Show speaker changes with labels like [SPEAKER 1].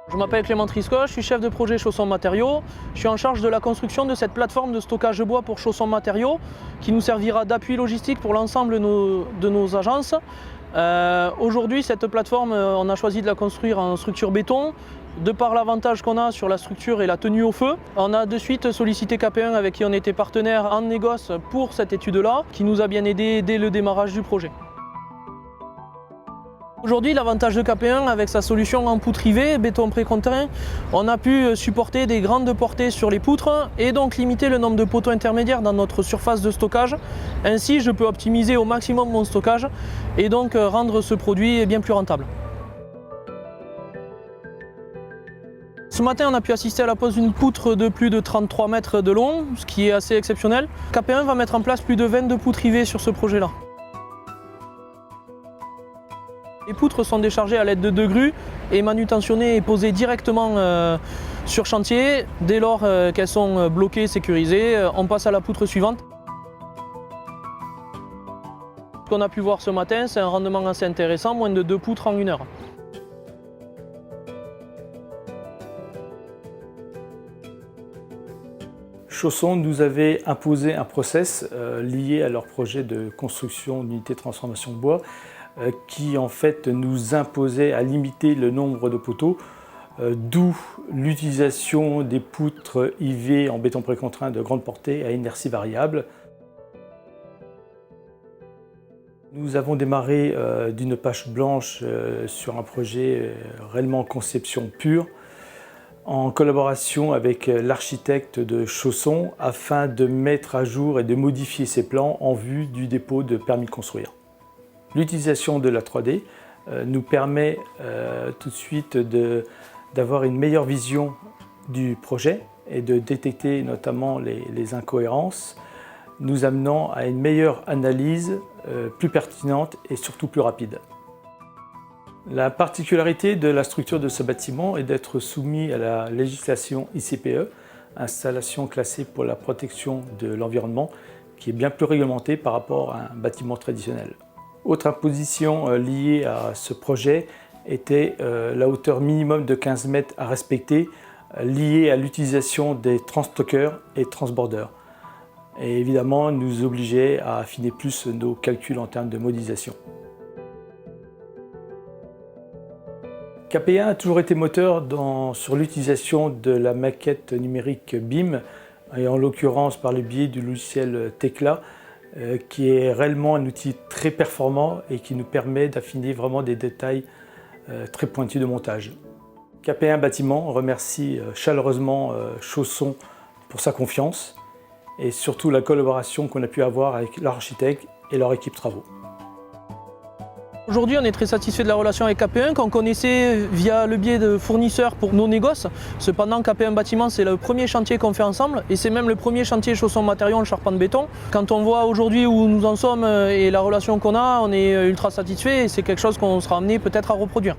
[SPEAKER 1] Je m'appelle Clément Triscot, je suis chef de projet Chaussons Matériaux. Je suis en charge de la construction de cette plateforme de stockage de bois pour Chaussons Matériaux qui nous servira d'appui logistique pour l'ensemble de nos agences. Aujourd'hui, cette plateforme, on a choisi de la construire en structure béton. De par l'avantage qu'on a sur la structure et la tenue au feu, on a de suite sollicité KP1 avec qui on était partenaire en négoce pour cette étude-là, qui nous a bien aidé dès le démarrage du projet. Aujourd'hui, l'avantage de KP1 avec sa solution en poutre rivée, béton précontraint, on a pu supporter des grandes portées sur les poutres et donc limiter le nombre de poteaux intermédiaires dans notre surface de stockage. Ainsi, je peux optimiser au maximum mon stockage et donc rendre ce produit bien plus rentable. Ce matin, on a pu assister à la pose d'une poutre de plus de 33 mètres de long, ce qui est assez exceptionnel. KP1 va mettre en place plus de 22 poutres rivées sur ce projet-là. Les poutres sont déchargées à l'aide de 2 grues et manutentionnées et posées directement sur chantier. Dès lors qu'elles sont bloquées, sécurisées, on passe à la poutre suivante. Ce qu'on a pu voir ce matin, c'est un rendement assez intéressant, moins de 2 poutres en 1 heure.
[SPEAKER 2] Chaussons nous avait imposé un process lié à leur projet de construction d'unités de transformation de bois qui en fait nous imposait à limiter le nombre de poteaux, d'où l'utilisation des poutres IV en béton précontraint de grande portée à inertie variable. Nous avons démarré d'une page blanche sur un projet réellement en conception pure, en collaboration avec l'architecte de Chaussons afin de mettre à jour et de modifier ces plans en vue du dépôt de permis de construire. L'utilisation de la 3D nous permet tout de suite d'avoir une meilleure vision du projet et de détecter notamment les incohérences, nous amenant à une meilleure analyse plus pertinente et surtout plus rapide. La particularité de la structure de ce bâtiment est d'être soumis à la législation ICPE, installation classée pour la protection de l'environnement, qui est bien plus réglementée par rapport à un bâtiment traditionnel. Autre imposition liée à ce projet était la hauteur minimum de 15 mètres à respecter, liée à l'utilisation des transstockers et transborders. Et évidemment, nous obligeait à affiner plus nos calculs en termes de modélisation. KP1 a toujours été moteur sur l'utilisation de la maquette numérique BIM, et en l'occurrence par le biais du logiciel Tekla, qui est réellement un outil très performant et qui nous permet d'affiner vraiment des détails très pointus de montage. KP1 Bâtiment remercie chaleureusement Chaussons pour sa confiance et surtout la collaboration qu'on a pu avoir avec leur architecte et leur équipe travaux.
[SPEAKER 1] Aujourd'hui, on est très satisfait de la relation avec KP1 qu'on connaissait via le biais de fournisseurs pour nos négoces. Cependant, KP1 Bâtiment, c'est le premier chantier qu'on fait ensemble et c'est même le premier chantier Chaussons Matériaux en charpente béton. Quand on voit aujourd'hui où nous en sommes et la relation qu'on a, on est ultra satisfait et c'est quelque chose qu'on sera amené peut-être à reproduire.